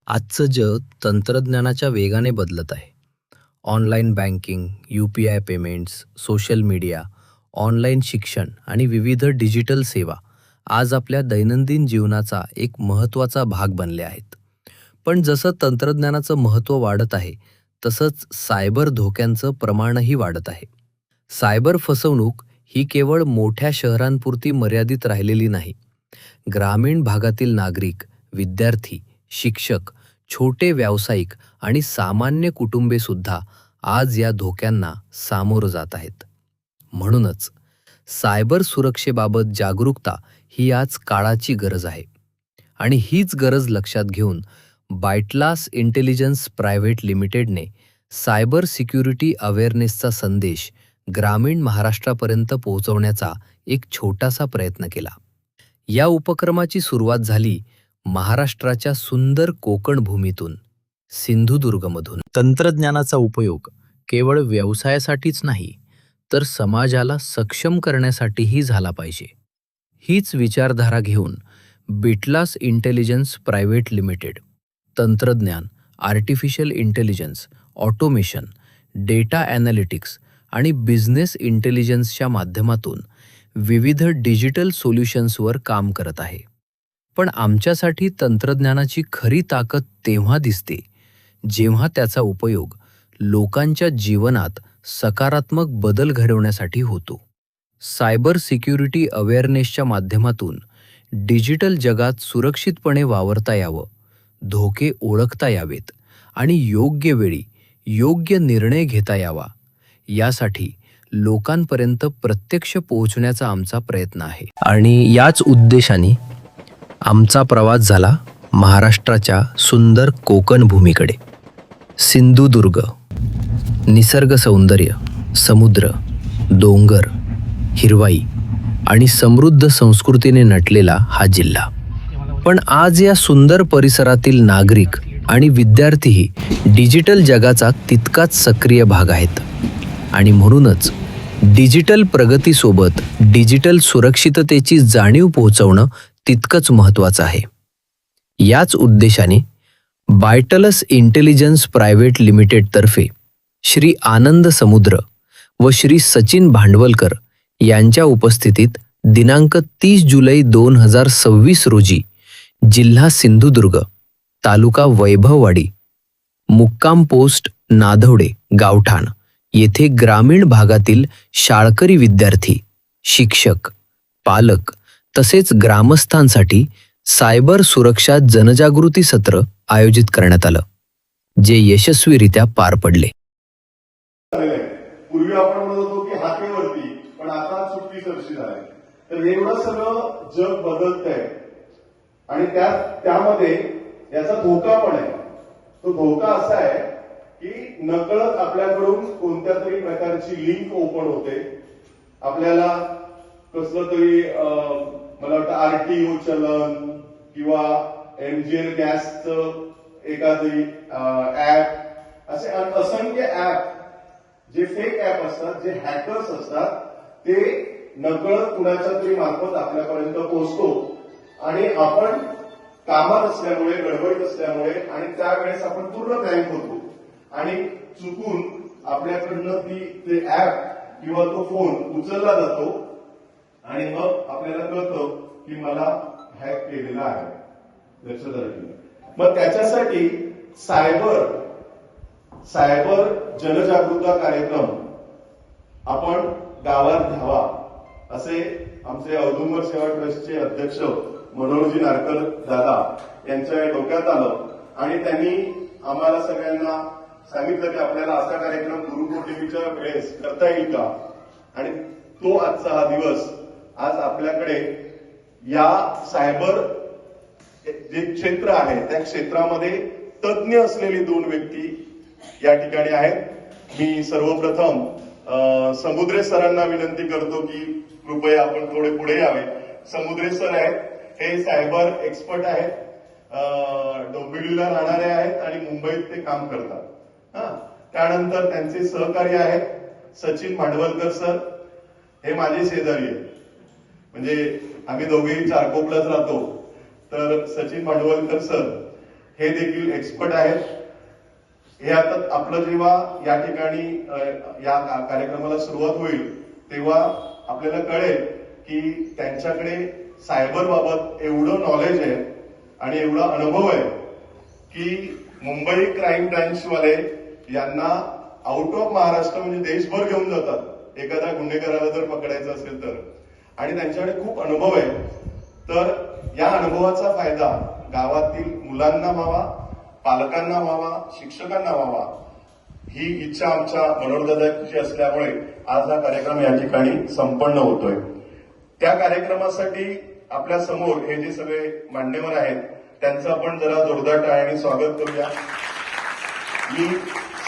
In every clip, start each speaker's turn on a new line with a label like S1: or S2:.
S1: आजचं जग तंत्रज्ञानाच्या वेगाने बदलत आहे. Online banking, UPI payments, social media, online शिक्षण आणि विविध डिजिटल सेवा आज आपल्या दैनंदिन जीवनाचा एक महत्त्वाचा भाग बनले आहेत. पण जसं तंत्रज्ञानाचं महत्त्व वाढत आहे, तसंच सायबर धोक्यांचं प्रमाणही वाढत आहे. सायबर फसवणूक ही केवळ मोठ्या शहरांपुरती मर्यादित राहिलेली नाही. ग्रामीण भागातील नागरिक, विद्यार्थी, शिक्षक, छोटे व्यावसायिक आणि सामान्य कुटुंबे सुद्धा आज या धोक्यांना सामोरं जात आहेत. म्हणूनच सायबर सुरक्षेबाबत जागरूकता ही आज काळाची गरज आहे. आणि हीच गरज लक्षात घेऊन बायटलास इंटेलिजन्स प्रायव्हेट लिमिटेडने सायबर सिक्युरिटी अवेअरनेसचा संदेश ग्रामीण महाराष्ट्रापर्यंत पोहोचवण्याचा एक छोटासा प्रयत्न केला. या उपक्रमाची सुरुवात झाली महाराष्ट्राच्या सुंदर कोकण भूमीतून, सिंधुदुर्गमधून. तंत्रज्ञानाचा उपयोग केवळ व्यवसायासाठीच नाही, तर समाजाला सक्षम करण्यासाठीही झाला पाहिजे. हीच विचारधारा घेऊन बिटलास इंटेलिजन्स प्रायव्हेट लिमिटेड तंत्रज्ञान, artificial intelligence, automation, data analytics आणि बिझनेस इंटेलिजन्सच्या माध्यमातून विविध डिजिटल सोल्युशन्सवर काम करत आहे. पण आमच्यासाठी तंत्रज्ञानाची खरी ताकद तेव्हा दिसते, जेव्हा त्याचा उपयोग लोकांच्या जीवनात सकारात्मक बदल घडवण्यासाठी होतो. सायबर सिक्युरिटी अवेअरनेसच्या माध्यमातून डिजिटल जगात सुरक्षितपणे वावरता यावं, धोके ओळखता यावेत आणि योग्य वेळी योग्य निर्णय घेता यावा, यासाठी लोकांपर्यंत प्रत्यक्ष पोहोचण्याचा आमचा प्रयत्न आहे. आणि याच उद्देशाने आमचा प्रवास झाला महाराष्ट्राच्या सुंदर कोकण भूमीकडे. सिंधुदुर्ग, निसर्ग सौंदर्य, समुद्र, डोंगर, हिरवाई आणि समृद्ध संस्कृतीने नटलेला हा जिल्हा. पण आज या सुंदर परिसरातील नागरिक आणि विद्यार्थीही डिजिटल जगाचा तितकाच सक्रिय भाग आहेत. आणि म्हणूनच डिजिटल प्रगतीसोबत डिजिटल सुरक्षिततेची जाणीव पोहोचवणं तितकंच महत्त्वाचं आहे. याच उद्देशाने बायटलस इंटेलिजन्स प्रायव्हेट लिमिटेडतर्फे श्री आनंद समुद्र व श्री सचिन भांडवलकर यांच्या उपस्थितीत दिनांक 30 जुलै 2026 रोजी जिल्हा सिंधुदुर्ग, तालुका वैभववाडी, मुक्काम पोस्ट नाधवडे गावठाण येथे ग्रामीण भागातील शाळकरी विद्यार्थी, शिक्षक, पालक तसेच ग्रामस्थांसाठी सायबर सुरक्षा जनजागृती सत्र आयोजित करण्यात आलं, जे यशस्वीरित्या पार पडले.
S2: पूर्वी आपण म्हणत होतो की हाकेवरती, पण आता चुटकी सरशी झाली. तर एवढं सगळं जग बदलतंय आणि त्यामध्ये याचा धोका पण आहे. तो धोका असा आहे की नकळत आपल्याकडून कोणत्या तरी प्रकारची लिंक ओपन होते. आपल्याला कसलं तरी मला वाटतं आरटीओ चलन किंवा एमजीएल गॅसचं एखादी ऍप, असे असंख्य ऍप जे फेक ऍप असतात, जे हॅकर्स असतात, ते नकळत कुणाच्या तरी मार्फत आपल्यापर्यंत पोहोचतो आणि आपण कामात असल्यामुळे, गडबडीत असल्यामुळे आणि त्यावेळेस आपण पूर्ण ब्लँक होतो आणि चुकून आपल्याकडनं ते ऍप किंवा तो फोन उचलला जातो आणि मग आपल्याला कळतं की मला हॅक केलेला आहे. लक्षात आलं. मग त्याच्यासाठी सायबर जनजागृती कार्यक्रम आपण गावात घ्यावा, असे आमचे औदुंबर सेवा ट्रस्टचे अध्यक्ष मनोहरजी नारकर दादा यांच्या डोक्यात आलं आणि त्यांनी आम्हाला सगळ्यांना सांगितलं की आपल्याला असा कार्यक्रम गुरुपौर्णिमेच्या वेळेस करता येईल का. आणि तो आजचा हा दिवस, आज आपल्याकडे या सायबर जे क्षेत्र आहे त्या क्षेत्रामध्ये तज्ज्ञ असलेली 2 व्यक्ती या ठिकाणी आहेत. मी सर्वप्रथम समुद्रे सरांना विनंती करतो की कृपया आपण थोडे पुढे यावे. समुद्रे सर आहेत, हे सायबर एक्सपर्ट आहेत, डोंबिवलीला राहणारे आहेत आणि मुंबईत ते काम करतात. त्यानंतर त्यांचे सहकारी आहेत सचिन भांडवलकर सर, हे माझे शेजारी आहेत. म्हणजे आम्ही दोघेही चारकोपलाच राहतो. तर सचिन भांडवलकर सर हे देखील एक्सपर्ट आहेत. हे आता आपलं जेव्हा या ठिकाणी या कार्यक्रमाला सुरुवात होईल तेव्हा आपल्याला कळेल की त्यांच्याकडे सायबर बाबत एवढं नॉलेज आहे आणि एवढा अनुभव आहे की मुंबई क्राईम ब्रँचवाले यांना आउट ऑफ महाराष्ट्र म्हणजे देशभर घेऊन जातात एखाद्या गुन्हेगाराला जर पकडायचं असेल तर. आणि त्यांच्याकडे खूप अनुभव आहे. तर या अनुभवाचा फायदा गावातील मुलांना व्हावा, पालकांना व्हावा, शिक्षकांना व्हावा ही इच्छा आमच्या मनोरदाची असल्यामुळे आज हा कार्यक्रम या ठिकाणी संपन्न होतोय. त्या कार्यक्रमासाठी आपल्या समोर हे जे सगळे मान्यवर आहेत त्यांचं आपण जरा जोरदार टाळ्याने स्वागत करूया. मी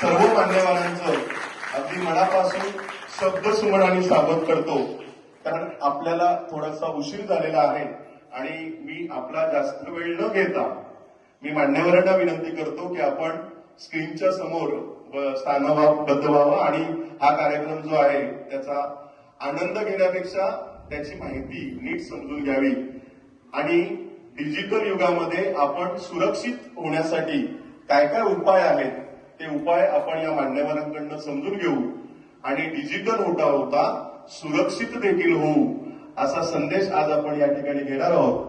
S2: सर्व मान्यवरांचं अगदी मनापासून शब्दसुमनाने स्वागत करतो, कारण आपल्याला थोडासा उशीर झालेला आहे आणि मी आपला जास्त वेळ न घेता मी मान्यवरांना विनंती करतो की आपण स्क्रीनच्या समोर स्थानबद्ध व्हावं आणि हा कार्यक्रम जो आहे त्याचा आनंद घेण्यापेक्षा त्याची माहिती नीट समजून घ्यावी. आणि डिजिटल युगामध्ये आपण सुरक्षित होण्यासाठी काय काय उपाय आहेत ते उपाय आपण या मान्यवरांकडनं समजून घेऊ आणि डिजिटल होता सुरक्षित देखील होऊ असा संदेश आज आपण या ठिकाणी घेणार आहोत.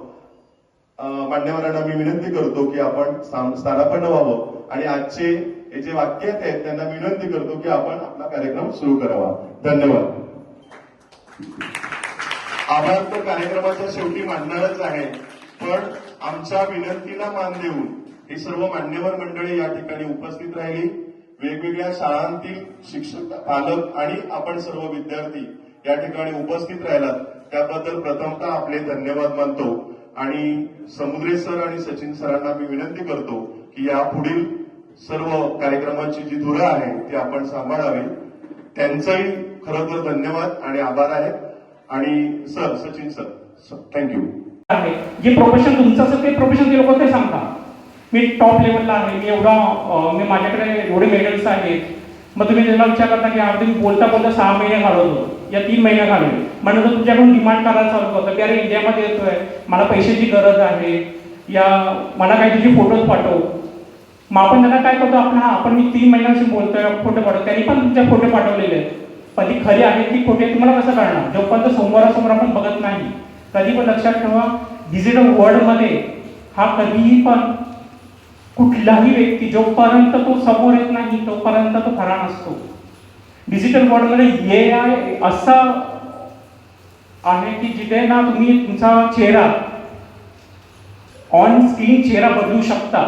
S2: मान्यवरांना मी विनंती करतो की आपण स्थानापन्न व्हावं आणि आजचे हे जे वाक्य आहेत त्यांना विनंती करतो की आपण आपला कार्यक्रम सुरू करावा. धन्यवाद. आभार तर कार्यक्रमाच्या शेवटी मानणारच आहे, पण आमच्या विनंतीला मान देऊन ही सर्व मान्यवर मंडळी या ठिकाणी उपस्थित राहिली. वेगवेगळ्या शाळांतील शिक्षक, पालक आणि आपण सर्व विद्यार्थी या ठिकाणी उपस्थित राहिलात त्याबद्दल प्रथमतः आपले धन्यवाद मानतो. आणि समुद्रे सर आणि सचिन सरांना मी विनंती करतो की या पुढील सर्व कार्यक्रमाची जी धुरा आहे ती आपण सांभाळावी. त्यांचंही खरं तर धन्यवाद आणि आभार आहेत. आणि सर, सचिन सर, थँक्यू.
S3: जे प्रोफेशन तुमचं असं ते प्रोफेशन ते लोक ते सांगता. मी टॉप लेवलला आहे, मी माझ्याकडे एवढे मेडल्स आहेत. मग तुम्ही त्याला विचार करता की अगदी बोलता 6 महिने घालवतो या 3 महिने घालवले. म्हणून तुमच्याकडून डिमांड करायला चालू करतो की अरे इंडियामध्ये येतोय, मला पैशाची गरज आहे, या मला काही तुझे फोटोज पाठव. मग आपण त्यांना काय करतो, आपण मी 3 महिन्यापासून बोलतोय, फोटो पाठवतो. त्यांनी पण तुमचे फोटो पाठवलेले आहेत, पण ती खरी आहे की खोटे तुम्हाला कसं कळणार जोपर्यंत समोरासमोर आपण बघत नाही. कधी पण लक्षात ठेवा, डिजिटल वर्ल्डमध्ये हा कधीही पण कुठलाही व्यक्ती जोपर्यंत तो समोर येत नाही तोपर्यंत तो खरा नसतो. डिजिटल वर्ल्डमध्ये AI असं आहे की जिथे ना तुम्ही तुमचा चेहरा ऑन स्क्रीन चेहरा बदलू शकता.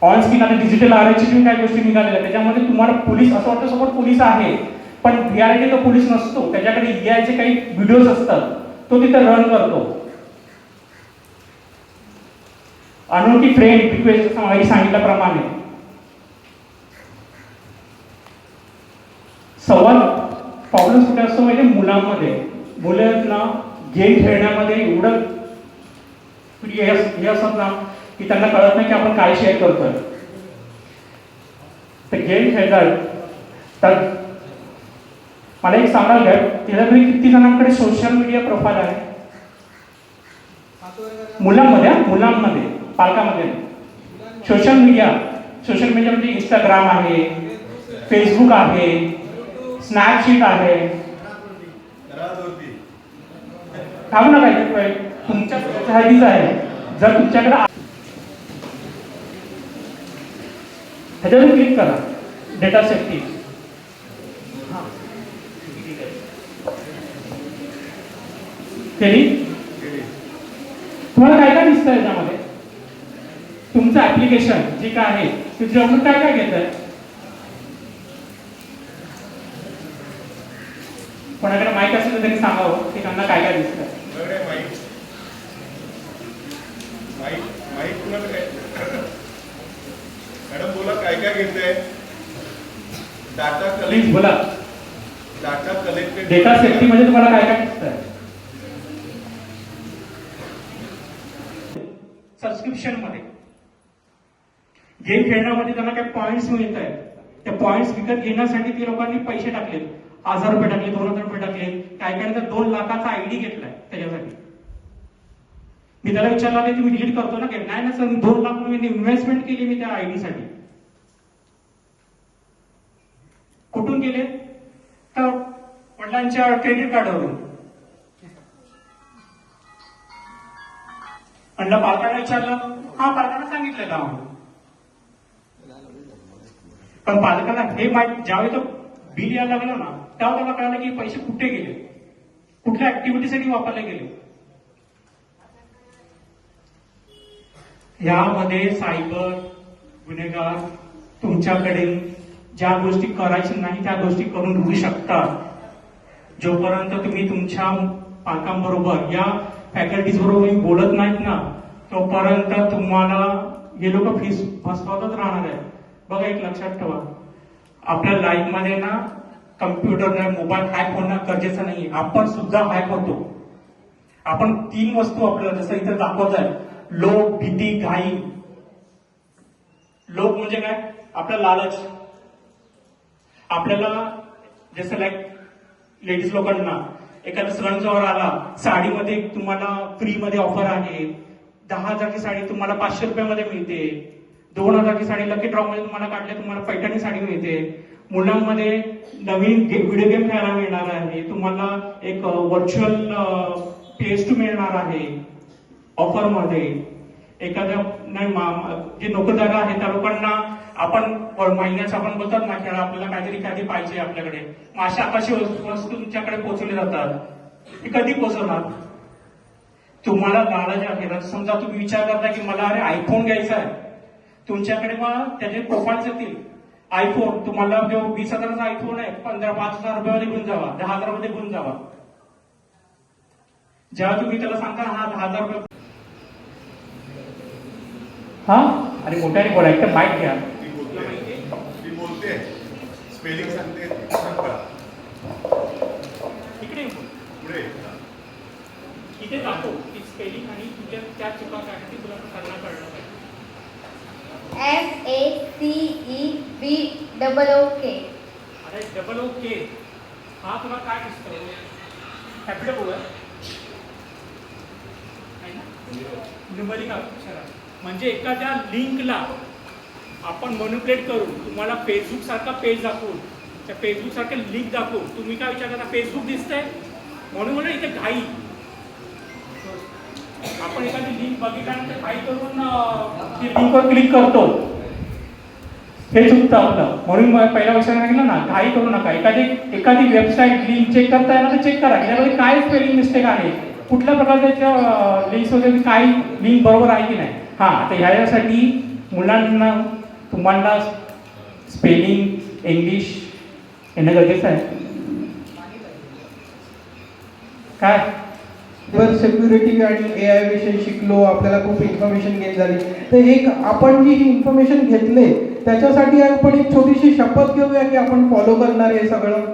S3: ऑन स्क्रीन आता डिजिटल आरची तुम्ही काही गोष्टी निघालेल्या त्याच्यामध्ये तुम्हाला पोलीस असं वाटतं समोर पोलीस आहे, पण रियालिटी तो पोलीस नसतो. त्याच्याकडे AI काही व्हिडिओज असतात, तो तिथे रन करतो. अनोळखी फ्रेंड रिक्वेस्ट सांगितल्याप्रमाणे सवाल प्रॉब्लेम कुठे असतो म्हणजे मुलांमध्ये. मुलांना गेम खेळण्यामध्ये एवढं हे असतात ना की त्यांना कळत नाही की आपण काय शेअर करतोय. तर गेम खेळतात. तर मला एक सांगाल काय, त्याच्याकडे किती जणांकडे सोशल मीडिया प्रोफाईल आहे? मुलांमध्ये पालकामध्ये. सोशल मीडिया म्हणजे इंस्टाग्राम आहे, फेसबुक आहे, स्नॅपचॅट आहे. थांब ना काय तुमच्या ह्याचीच आहे. जर तुमच्याकडे ह्याच्यावर क्लिक करा, डेटा सेफ्टी. तुम्हाला काय काय दिसतं याच्यामध्ये? तुमचं ऍप्लिकेशन जे काय आहे त्याच्यावर काय काय घेत आहे? कोणाकडे माईक असेल तर त्यांनी सांगावं की त्यांना काय काय दिसतं.
S2: मॅडम बोला, काय काय घेते? डाटा
S3: प्लीज बोला.
S2: Data collected.
S3: डेटा सेफ्टी म्हणजे तुम्हाला काय काय दिसतंय? सबस्क्रिप्शन मध्ये गेम खेळण्यामध्ये त्यांना काही पॉइंट्स मिळत आहेत. त्या पॉइंट्स विकत घेण्यासाठी ते लोकांनी पैसे टाकलेत. 1000 रुपये टाकले, 2000 रुपये टाकले, काय काय तर 2 लाखाचा आयडी घेतलाय त्याच्यासाठी. मी त्याला विचारलं की तुम्ही डिलीट करतो ना की नाही ना सर, मी 2 लाख रुपये इन्व्हेस्टमेंट केली मी त्या आयडी साठी. कुठून केले? तर वडिलांच्या क्रेडिट कार्डवरून. म्हणलं पालकांना विचारलं, हा पालकांना सांगितलं का? पण पालकांना हे माहिती, ज्यावेळी तो बिल यायला लागलं ना तेव्हा त्याला कळालं की पैसे कुठे गेले, कुठल्या ऍक्टिव्हिटीसाठी वापरले गेले. यामध्ये सायबर गुन्हेगार तुमच्याकडे ज्या गोष्टी करायच्या नाही त्या गोष्टी करून घेऊ शकतात. जोपर्यंत तुम्ही तुमच्या पालकांबरोबर या फॅकल्टीज बरोबर बोलत नाहीत ना तोपर्यंत तुम्हाला हे लोक फसवतच राहणार आहे. बघा, एक लक्षात ठेवा, आपल्या लाईफ मध्ये ना कम्प्युटर नाही, मोबाईल हॅक होणं गरजेचं नाही, आपण सुद्धा हॅक होतो. आपण 3 वस्तू आपल्याला जसं इथे दाखवत आहे, लोभ, भीती, घाई. लोभ म्हणजे काय? आपला लालच. आपल्याला जसं लाईक लेडीज लोकांना एखादा सण जवळ आला, साडीमध्ये तुम्हाला फ्री मध्ये ऑफर आहे, 10,000ची साडी तुम्हाला 500 रुपयामध्ये मिळते, 2,000ची साडी लकी ड्रॉ मध्ये तुम्हाला काढले तुम्हाला पैठणी साडी मिळते. मुलांमध्ये नवीन व्हिडिओ गेम खेळायला मिळणार आहे, तुम्हाला एक व्हर्च्युअल PS2 मिळणार आहे ऑफर मध्ये. एखाद्या जे नोकरदार आहे त्या लोकांना आपण महिन्याचं आपण बोलतात ना खेळा, आपल्याला काहीतरी पाहिजे आपल्याकडे, मग अशा अशी वस्तू तुमच्याकडे पोहोचवले जातात. ते कधी पोहोचवणार? तुम्हाला लालच आहे. समजा तुम्ही विचार करता की मला अरे आयफोन घ्यायचा आहे, तुमच्याकडे मग त्याचे प्रोफाईल्स येतील. आयफोन तुम्हाला 20,000चा आयफोन आहे, 5,000 रुपयामध्ये घेऊन जावा, 10,000 मध्ये घेऊन जावा. जेव्हा तुम्ही त्याला सांगता हा 10,000 रुपये, हा आणि मोठ्याने बोलायचं, माईक घ्या.
S2: ती बोलते, स्पेलिंग सांगते,
S3: इकडे
S2: पुढे
S3: इथे दाखव की स्पेलिंग आणि तुझ्या त्या चुका काय ते तुला कळणार पाहिजे.
S4: SACEBOOK.
S3: अरे OOK हा तुला काय दिसतो? कॅपिटल आहे ना, न्यूमरिक अक्षर. म्हणजे एखाद्या लिंकला आपण मॅनिप्युलेट करून तुम्हाला फेसबुक सारखा पेज दाखवून, त्या फेसबुक सारखे लिंक दाखवून तुम्ही काय विचार करता फेसबुक दिसतंय म्हणून इथे घाई. आपण एखादी लिंक बघितल्यानंतर घाई करून ती लिंकवर क्लिक करतो, हे चुकतं आपलं. म्हणून पहिल्या वर्षाला सांगितलं ना, घाई करू नका. एखादी वेबसाईट लिंक चेक करता येणार तर चेक करा त्याच्यामध्ये काय स्पेलिंग मिस्टेक आहे, कुठल्या प्रकारच्या लिंक्स वगैरे काय लिंक बरोबर आहे की नाही. हा, तर ह्याच्यासाठी मुलांना तुम्हाला स्पेलिंग इंग्लिश येणं गरजेचं आहे. काय
S5: सायबर सिक्युरिटी आणि AI विषयी शिकलो, आपल्याला खूप इन्फॉर्मेशन गेन झाली. तर एक आपण जी ही इन्फॉर्मेशन घेतले त्याच्यासाठी आपण एक छोटीशी शपथ घेऊया की आपण फॉलो करणार हे सगळं.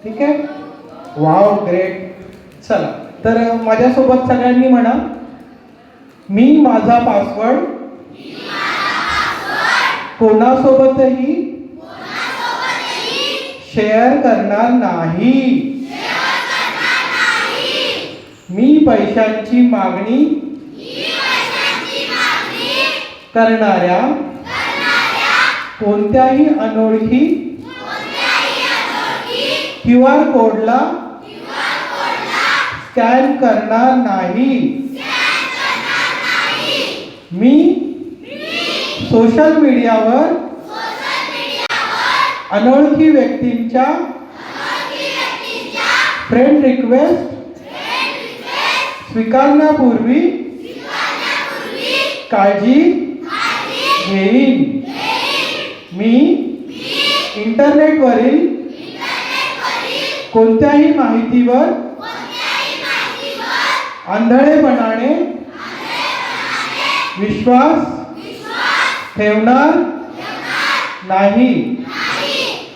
S5: ठीक आहे? Wow, great. चला, तर माझ्यासोबत सगळ्यांनी म्हणा, मी माझा पासवर्ड कोणासोबतही शेअर करणार नाही. मी पैशांची मागणी करणाऱ्या कोणत्याही अनोळखी QR कोडला स्कॅन करणार नाही. मी सोशल मीडियावर अनोळखी व्यक्तींच्या फ्रेंड रिक्वेस्ट स्वीकारण्यापूर्वी काळजी घेईन. मी इंटरनेटवरील कोणत्याही माहितीवर आंधळेपणाने विश्वास ठेवणार नाही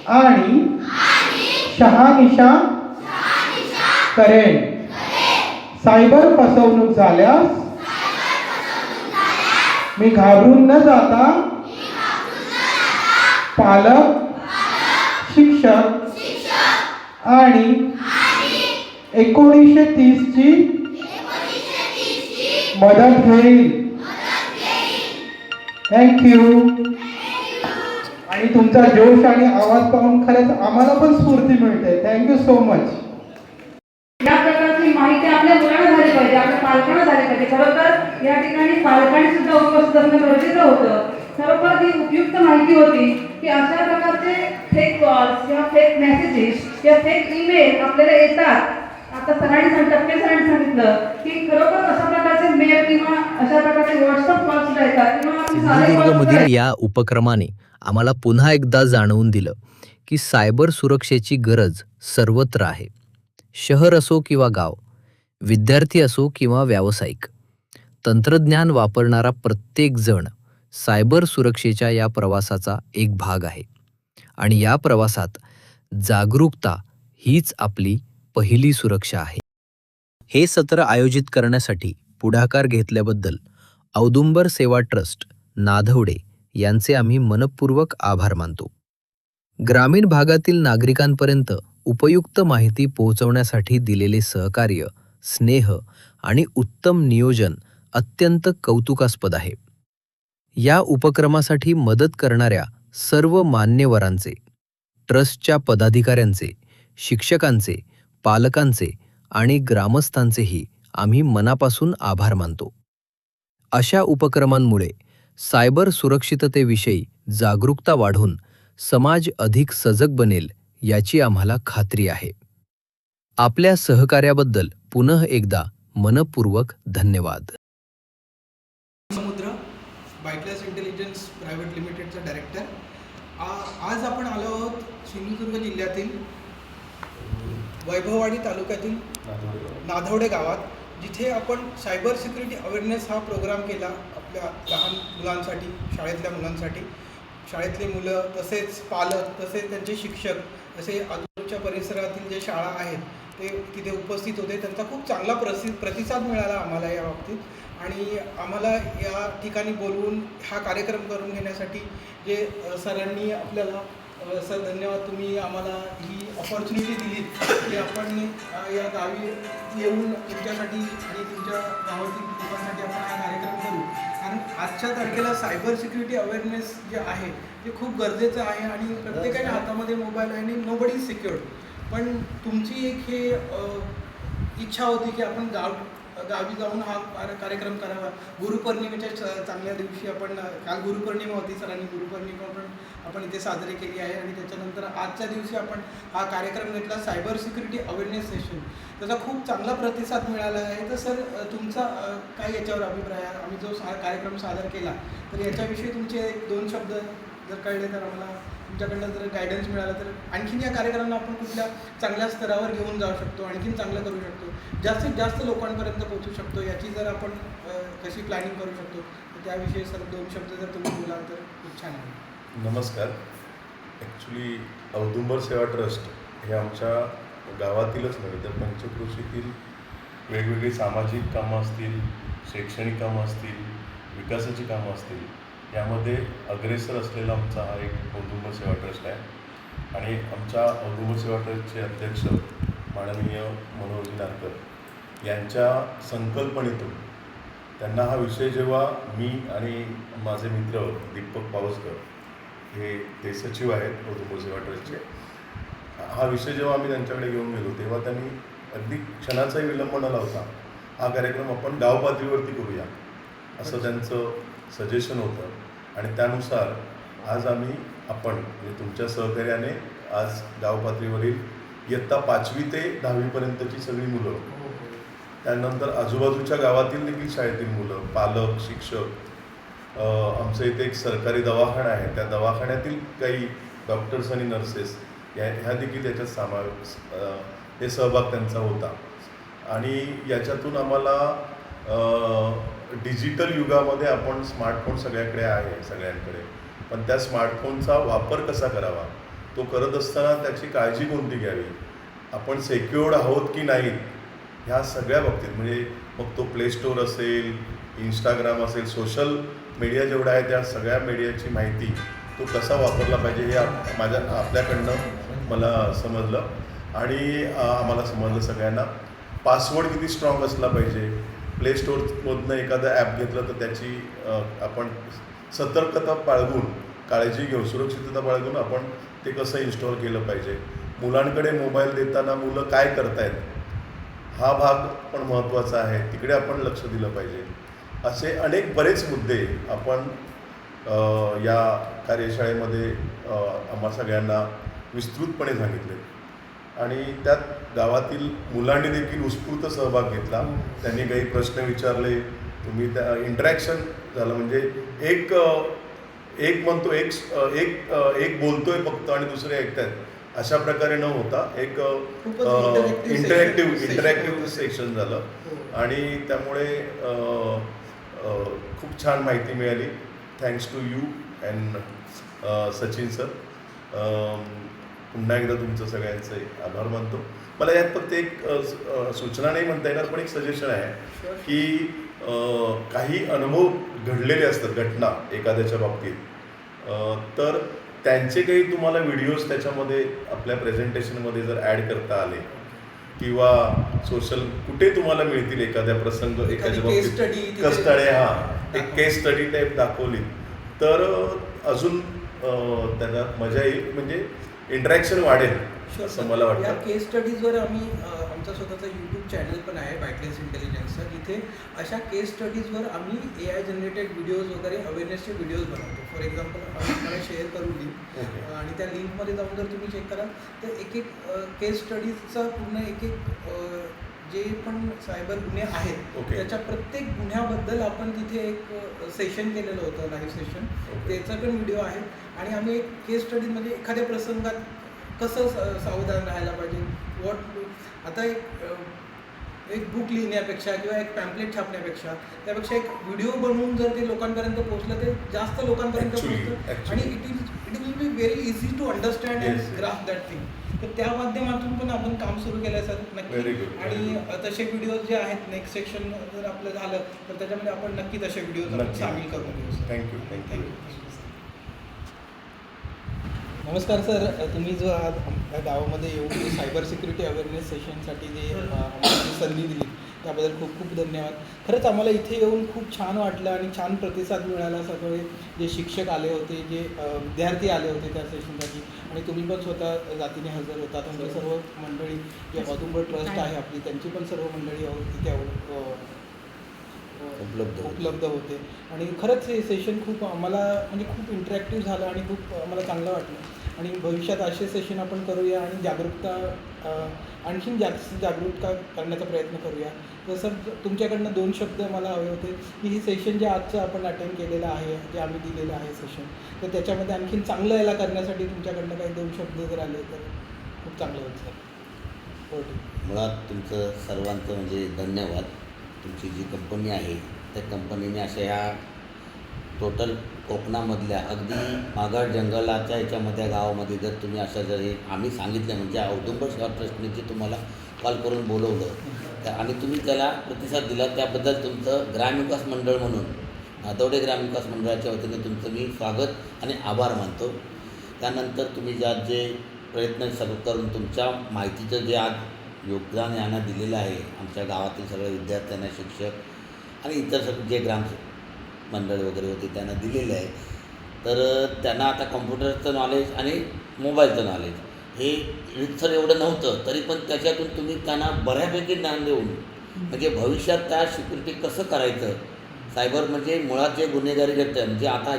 S5: आणि शहानिशा करेन. सायबर फसवणूक झाल्यास मी घाबरून न जाता पालक, शिक्षक आणि 1930 ची मदत घेईल. थँक्यू. आणि तुमचा जोश आणि आवाज पाहून खरंच आम्हाला पण स्फूर्ती मिळते. Thank you so much.
S4: या प्रकारची माहिती आपल्या मुलांना झाली पाहिजे, आपल्या पालकांना झाली पाहिजे. खरं तर या ठिकाणी पालकांनी सुद्धा उपस्थित असणं गरजेचं होतं. खरोखर ही उपयुक्त माहिती होती की अशा प्रकारचे फेक कॉल्स किंवा फेक मेसेजेस किंवा फेक ईमेल आपल्याला येतात. आता टप्पे सरांनी सांगितलं की खरोखर अशा प्रकारचे मेल किंवा अशा प्रकारचे व्हॉट्सअप कॉल्स सुद्धा येतात किंवा साधे call सुद्धा
S1: सिंधुदुर्गमधील या उपक्रमाने आम्हाला पुन्हा एकदा जाणवून दिलं की सायबर सुरक्षेची गरज सर्वत्र आहे. शहर असो किंवा गाव, विद्यार्थी असो किंवा व्यावसायिक, तंत्रज्ञान वापरणारा प्रत्येक जण सायबर सुरक्षेच्या या प्रवासाचा एक भाग आहे. आणि या प्रवासात जागरूकता हीच आपली पहिली सुरक्षा आहे. हे सत्र आयोजित करण्यासाठी पुढाकार घेतल्याबद्दल औदुंबर सेवा ट्रस्ट, नाधवडे यांचे आम्ही मनपूर्वक आभार मानतो. ग्रामीण भागातील नागरिकांपर्यंत उपयुक्त माहिती पोहोचवण्यासाठी दिलेले सहकार्य, स्नेह आणि उत्तम नियोजन अत्यंत कौतुकास्पद आहे. या उपक्रमासाठी मदत करणाऱ्या सर्व मान्यवरांचे, ट्रस्टच्या पदाधिकाऱ्यांचे, शिक्षकांचे, पालकांचे आणि ग्रामस्थांचेही आम्ही मनापासून आभार मानतो. अशा उपक्रमांमुळे सायबर सुरक्षिततेविषयी जागरूकता वाढून समाज अधिक सजग बनेल याची आम्हाला खात्री आहे. आपल्या सहकार्याबद्दल पुनः एकदा मनपूर्वक धन्यवाद.
S5: समुद्र, बायक्लास इंटेलिजन्स प्रायव्हेट लिमिटेडचा डायरेक्टर. आज आपण आलो आहोत सिंधुदुर्ग जिल्ह्यातील वैभववाडी तालुक्यातील नाधवडे गावात, जिथे आपण सायबर सिक्युरिटी अवेअरनेस हा प्रोग्राम केला आपल्या लहान मुलांसाठी, शाळेतल्या मुलांसाठी. शाळेतले मुलं, तसेच पालक, तसेच त्यांचे शिक्षक, असे आजूबाजूच्या परिसरातील जे शाळा आहेत ते तिथे उपस्थित होते. त्यांचा खूप चांगला प्रतिसाद मिळाला आम्हाला या बाबतीत. आणि आम्हाला या ठिकाणी बोलवून हा कार्यक्रम करून घेण्यासाठी जे सरांनी आपल्याला, सर धन्यवाद, तुम्ही आम्हाला ही ऑपॉर्च्युनिटी दिली की आपण या गावी येऊन तुमच्यासाठी आणि तुमच्या गावातील लोकांसाठी आपण हा कार्यक्रम करू. कारण आजच्या तारखेला सायबर सिक्युरिटी अवेअरनेस जे आहे ते खूप गरजेचं आहे. आणि प्रत्येकाच्या हातामध्ये मोबाईल आहे आणि नोबडी इज सिक्युअर्ड. पण तुमची एक हे इच्छा होती की आपण गावी जाऊन हा कार्यक्रम करावा. गुरुपौर्णिमेच्या चांगल्या दिवशी आपण, काल गुरुपौर्णिमा होती, सरांनी गुरुपौर्णिमा पण आपण इथे साजरी केली आहे. आणि त्याच्यानंतर आजच्या दिवशी आपण हा कार्यक्रम घेतला, सायबर सिक्युरिटी अवेअरनेस सेशन. त्याचा खूप चांगला प्रतिसाद मिळाला आहे. तर सर, तुमचा काय याच्यावर अभिप्राय आहे? आम्ही जो कार्यक्रम सादर केला तर याच्याविषयी तुमचे 2 शब्द जर कळले तर आम्हाला तुमच्याकडनं जर गायडन्स मिळाला तर आणखीन या कार्यक्रमाला आपण कुठल्या चांगल्या स्तरावर घेऊन जाऊ शकतो, आणखीन चांगलं करू शकतो, जास्तीत जास्त लोकांपर्यंत पोहोचू शकतो, याची जर आपण कशी प्लॅनिंग करू शकतो तर त्याविषयी सर 2 शब्द जर तुम्ही बोलाल तर खूप छान आहे.
S2: नमस्कार. ॲक्च्युली औदुंबर सेवा ट्रस्ट हे आमच्या गावातीलच नव्हे तर पंचक्रोशीतील वेगवेगळी सामाजिक कामं असतील, शैक्षणिक कामं असतील, विकासाची कामं असतील, यामध्ये अग्रेसर असलेला आमचा हा एक औदुंबर सेवा ट्रस्ट आहे. आणि आमच्या औदुंबर सेवा ट्रस्टचे अध्यक्ष माननीय मनोहरजी नारकर यांच्या संकल्पनेतून त्यांना हा विषय जेव्हा मी आणि माझे मित्र दीपक पावसकर हे ते सचिव आहेत औदुंबर सेवा ट्रस्टचे, हा विषय जेव्हा आम्ही त्यांच्याकडे घेऊन गेलो तेव्हा त्यांनी अगदी क्षणाचाही विलंब न लावता हा कार्यक्रम आपण गाव पातळीवरती करूया असं त्यांचं सजेशन होतं. आणि त्यानुसार आज आपण म्हणजे तुमच्या सहकार्याने आज गाव पातळीवरील इयत्ता 5वी ते 10वीपर्यंतची सगळी मुलं, त्यानंतर आजूबाजूच्या गावातील देखील शाळेतील मुलं, पालक, शिक्षक, आमचं इथे एक सरकारी दवाखाना आहे, त्या दवाखान्यातील काही डॉक्टर्स आणि नर्सेस ह्या देखील याच्यात हे सहभाग त्यांचा होता. आणि याच्यातून आम्हाला डिजिटल युगामध्ये आपण स्मार्टफोन सगळ्याकडे आहे, सगळ्यांकडे, पण त्या स्मार्टफोनचा वापर कसा करावा, तो करत असताना त्याची काळजी कोणती घ्यावी, आपण सेक्युअर्ड आहोत की नाही, ह्या सगळ्या बाबतीत, म्हणजे मग तो प्ले स्टोअर असेल, इंस्टाग्राम असेल, सोशल मीडिया जेवढा आहे त्या सगळ्या मीडियाची माहिती तो कसा वापरला पाहिजे हे आपल्याकडनं मला समजलं. आणि आम्हाला समजलं सगळ्यांना पासवर्ड किती स्ट्रॉंग असला पाहिजे, प्ले स्टोअरमधनं एखादं ॲप घेतलं तर त्याची आपण सतर्कता बाळगून, काळजी घेऊन, सुरक्षितता बाळगून आपण ते कसं इन्स्टॉल केलं पाहिजे. मुलांकडे मोबाईल देताना मुलं काय करतायत हा भाग पण महत्त्वाचा आहे, तिकडे आपण लक्ष दिलं पाहिजे. असे अनेक बरेच मुद्दे आपण या कार्यशाळेमध्ये आम्हा सगळ्यांना विस्तृतपणे सांगितले आणि त्यात गावातील मुलांनी देखील उत्स्फूर्त सहभाग घेतला. त्यांनी काही प्रश्न विचारले, तुम्ही त्या इंटरॅक्शन झालं. म्हणजे एक म्हणतो, एक बोलतोय फक्त आणि दुसरे ऐकतायत अशा प्रकारे न होता एक इंटरॅक्टिव्ह सेक्शन झालं आणि त्यामुळे खूप छान माहिती मिळाली. Thanks to you and Sachin sir. पुन्हा एकदा तुमचं सगळ्यांचे आभार मानतो. मला यात फक्त एक सूचना नाही म्हणता येणार, पण एक सजेशन आहे की काही अनुभव घडलेले असतात, घटना एखाद्याच्या बाबतीत, तर त्यांचे काही तुम्हाला व्हिडिओज त्याच्यामध्ये आपल्या प्रेझेंटेशनमध्ये जर ॲड करता आले किंवा सोशल कुठे तुम्हाला मिळतील एखाद्या प्रसंग, एखाद्या बाबतीत कस्टडी, एक केस स्टडी टाईप दाखवली तर अजून त्यांना मजा येईल, म्हणजे इंटरॅक्शन वाढेल असं मला वाटतं.
S6: या केस स्टडीजवर आम्ही आमचा स्वतःचा यूट्यूब चॅनल पण आहे, बायटलेस इंटेलिजन्सचा, जिथे अशा केस स्टडीजवर आम्ही AI जनरेटेड व्हिडिओज वगैरे अवेअरनेसचे व्हिडिओज बनवतो. फॉर एक्झाम्पल मला शेअर करून देईल आणि त्या लिंकमध्ये जाऊन जर तुम्ही चेक कराल तर एक केस स्टडीजचा पूर्ण जे पण सायबर गुन्हे आहेत त्याच्या प्रत्येक गुन्ह्याबद्दल आपण तिथे एक सेशन केलेलं होतं, लाईव्ह सेशन. त्याचा पण व्हिडिओ आहे आणि आम्ही एक केस स्टडीमध्ये एखाद्या प्रसंगात कसं सावधान राहायला पाहिजे, आता एक बुक लिहिण्यापेक्षा किंवा एक पॅम्पलेट छापण्यापेक्षा त्यापेक्षा एक व्हिडिओ बनवून जर ते लोकांपर्यंत पोहोचलं ते जास्त लोकांपर्यंत पोहोचतं आणि it will be very easy to understand and grasp that thing. तर त्या माध्यमातून पण आपण काम सुरू केलं आहे सर, नक्की. आणि तसे व्हिडिओज जे आहेत नेक्स्ट सेक्शन जर आपलं झालं तर त्याच्यामध्ये आपण नक्की तसे व्हिडिओज सामील करून घेऊ.
S2: थँक्यू.
S6: नमस्कार सर, तुम्ही जो आज आमच्या गावामध्ये येऊन सायबर सिक्युरिटी अवेअरनेस सेशनसाठी जे आम्हाला संधी दिली त्याबद्दल खूप खूप धन्यवाद. खरंच आम्हाला इथे येऊन खूप छान वाटलं आणि छान प्रतिसाद मिळाला. सगळे जे शिक्षक आले होते, जे विद्यार्थी आले होते त्या सेशनसाठी आणि तुम्ही पण स्वतः जातीने हजर होता. तुमची सर्व मंडळी, जे औदुंबर ट्रस्ट आहे आपली, त्यांची पण सर्व मंडळी इथे उपलब्ध होते आणि खरंच हे सेशन खूप आम्हाला म्हणजे खूप इंटरॅक्टिव्ह झालं आणि खूप आम्हाला चांगलं वाटलं. आणि भविष्यात असे सेशन आपण करूया आणि आणखीन जागरूकता करण्याचा प्रयत्न करूया. तर सर तुमच्याकडनं 2 शब्द मला हवे होते की हे सेशन जे आजचं आपण अटेंड केलेलं आहे, जे आम्ही दिलेलं आहे सेशन, तर त्याच्यामध्ये आणखीन चांगलं याला करण्यासाठी तुमच्याकडनं काही 2 शब्द जर आले तर खूप चांगलं होतं सर. हो,
S7: मुळात तुमचं सर्वांचं म्हणजे धन्यवाद. तुमची जी कंपनी आहे त्या कंपनीने अशा ह्या टोटल कोकणामधल्या अगदी मागाड जंगलाच्या याच्यामध्ये गावामध्ये जर तुम्ही अशा जर हे आम्ही सांगितलं म्हणजे औदुंबर सेवा ट्रस्टने जे तुम्हाला कॉल करून बोलवलं तर आणि तुम्ही त्याला प्रतिसाद दिला त्याबद्दल तुमचं ग्रामविकास मंडळ म्हणून नादवडे ग्रामविकास मंडळाच्या वतीने तुमचं मी स्वागत आणि आभार मानतो. त्यानंतर तुम्ही जे प्रयत्न सर्व करून तुमच्या माहितीचं जे आज योगदान यांना दिलेलं आहे, आमच्या गावातील सगळ्या विद्यार्थ्यांना, शिक्षक आणि इतर सगळे जे ग्राम मंडळ वगैरे होते त्यांना दिलेलं आहे. तर त्यांना आता कॉम्प्युटरचं नॉलेज आणि मोबाईलचं नॉलेज हे रितसर एवढं नव्हतं, तरी पण त्याच्यातून तुम्ही त्यांना बऱ्यापैकी ज्ञान देऊन म्हणजे भविष्यात त्या सिक्युरिटी कसं करायचं, सायबर म्हणजे मुळात जे गुन्हेगारी घडतं म्हणजे आता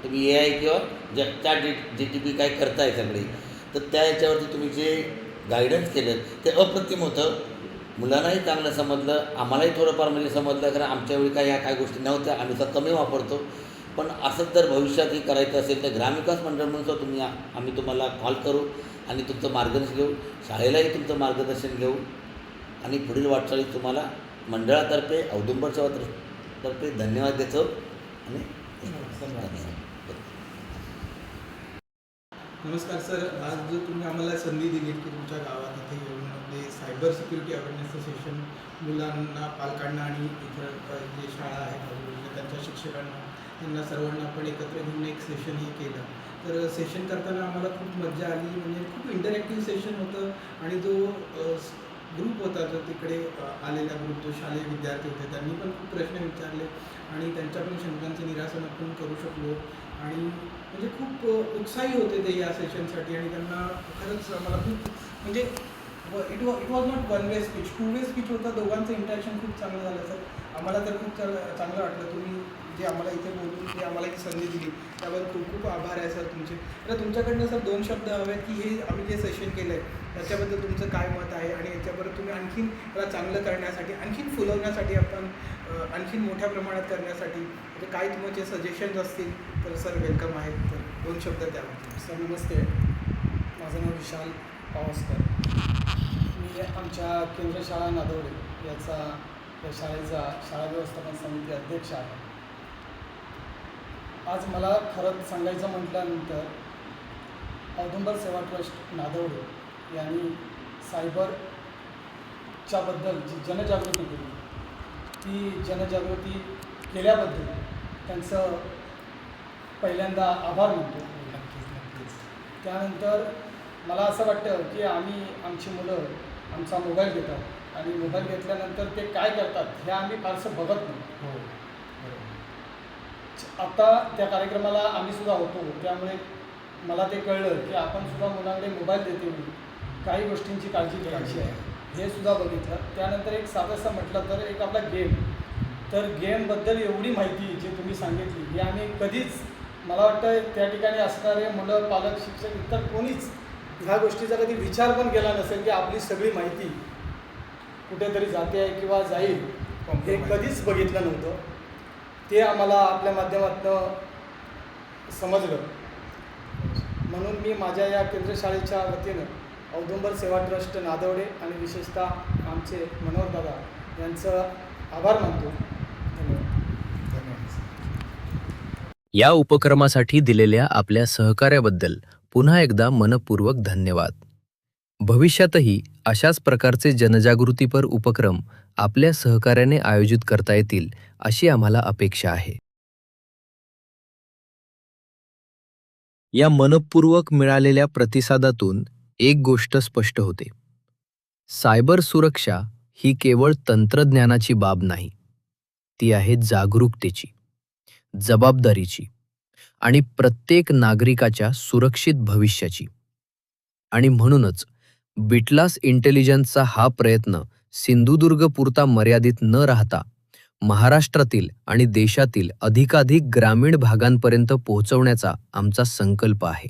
S7: तुम्ही AI किंवा त्या GTP काय करताय सगळे, तर त्या याच्यावरती तुम्ही जे गायडन्स केलं ते अप्रतिम होतं. मुलांनाही चांगलं समजलं, आम्हालाही थोडंफार म्हणजे समजलं, कारण आमच्या वेळी काय ह्या काय गोष्टी नव्हत्या, आम्ही तर कमी वापरतो. पण असंच जर भविष्यातही करायचं असेल तर ग्रामविकास मंडळ म्हणून तुम्ही आम्ही तुम्हाला कॉल करू आणि तुमचं मार्गदर्शन घेऊ, शाळेलाही तुमचं मार्गदर्शन घेऊ आणि पुढील वाटचालीत तुम्हाला मंडळातर्फे औदुंबर सेवा तर्फे धन्यवाद देतो आणि
S6: नमस्कार सर, आज जो तुम्ही आम्हाला संधी दिली की तुमच्या गावात इथे येऊन म्हणजे सायबर सिक्युरिटी अवेअरनेसचं सेशन मुलांना, पालकांना आणि इतर जे शाळा आहेत त्यांच्या शिक्षकांना, त्यांना सर्वांना आपण एकत्र घेऊन एक सेशन हे केलं. तर सेशन करताना आम्हाला खूप मजा आली. म्हणजे खूप इंटरॅक्टिव्ह सेशन होतं आणि जो ग्रुप होता जो तिकडे आलेला ग्रुप जो शालेय विद्यार्थी होते त्यांनी पण खूप प्रश्न विचारले आणि त्यांच्या पण शंकांचं निरासन आपण करू शकलो आणि म्हणजे खूप उत्साही होते ते या सेशनसाठी आणि त्यांना खरंच मला खूप म्हणजे it was not one way speech, two way speech होता. दोघांचं इंटरॅक्शन खूप चांगलं झालं सर. आम्हाला तर खूप चांगलं वाटलं. तुम्ही जे आम्हाला इथे बोलून जे आम्हाला ही संधी दिली त्याबद्दल खूप खूप आभार आहे सर तुमचे. तर तुमच्याकडनं सर 2 शब्द हवे आहेत की हे आम्ही जे सेशन केलं आहे त्याच्याबद्दल तुमचं काय मत आहे आणि याच्याबरोबर तुम्ही आणखीन त्याला चांगलं करण्यासाठी, आणखीन फुलवण्यासाठी, आपण आणखीन मोठ्या प्रमाणात करण्यासाठी म्हणजे काय तुमचे सजेशन्स असतील तर सर वेलकम आहेत. तर 2 शब्द त्यामध्ये.
S8: सर नमस्ते, माझं नाव विशाल पावसकर. मी आमच्या केंद्र शाळा नादवडे या शाळेचा शाळा व्यवस्थापन समिती अध्यक्ष आहे. आज मला खरंच सांगायचं म्हटल्यानंतर औदुंबर सेवा ट्रस्ट नादवडे यांनी सायबरच्याबद्दल जी जनजागृती केली, ती जनजागृती केल्याबद्दल त्यांचं पहिल्यांदा आभार मानतो. त्यानंतर मला असं वाटतं की आमची मुलं आमचा मोबाईल घेतात आणि मोबाईल घेतल्यानंतर ते काय करतात हे आम्ही फारसं बघत नाही. आता त्या कार्यक्रमाला आम्हीसुद्धा होतो, त्यामुळे मला ते कळलं की आपण सुद्धा मुलांकडे मोबाईल देते म्हणून काही गोष्टींची काळजी घ्यायची आहे हे सुद्धा बघितलं. त्यानंतर एक साधंसं म्हटलं तर एक आपला गेम, तर गेमबद्दल एवढी माहिती जी तुम्ही सांगितली ही आम्ही कधीच, मला वाटतं त्या ठिकाणी असणारे मुलं, पालक, शिक्षक इतर कोणीच ह्या गोष्टीचा कधी विचार पण केला नसेल की आपली सगळी माहिती कुठेतरी जाते आहे किंवा जाईल, हे कधीच बघितलं नव्हतं. ते आम्हाला आपल्या माध्यमातून समजलं. म्हणून मी माझ्या या केंद्रशाळेच्या वतीनं औदुंबर सेवा ट्रस्ट नादवडे आणि विशेषतः आमचे मनोहर दादा यांचं आभार मानतो. धन्यवाद.
S1: या उपक्रमासाठी दिलेल्या आपल्या सहकार्याबद्दल पुन्हा एकदा मनपूर्वक धन्यवाद. भविष्यातही अशाच प्रकारचे जनजागृतीपर उपक्रम आपल्या सहकार्याने आयोजित करता येतील अशी आम्हाला अपेक्षा आहे. या मनपूर्वक मिळालेल्या प्रतिसादातून एक गोष्ट स्पष्ट होते. सायबर सुरक्षा ही केवळ तंत्रज्ञानाची बाब नाही, ती आहे जागरूकतेची, जबाबदारीची आणि प्रत्येक नागरिकाच्या सुरक्षित भविष्याची. आणि म्हणूनच बिटलास इंटेलिजन्सचा हा प्रयत्न सिंधुदुर्गपुरता मर्यादित न राहता महाराष्ट्रातील आणि देशातील अधिकाधिक ग्रामीण भागांपर्यंत पोहोचवण्याचा आमचा संकल्प आहे.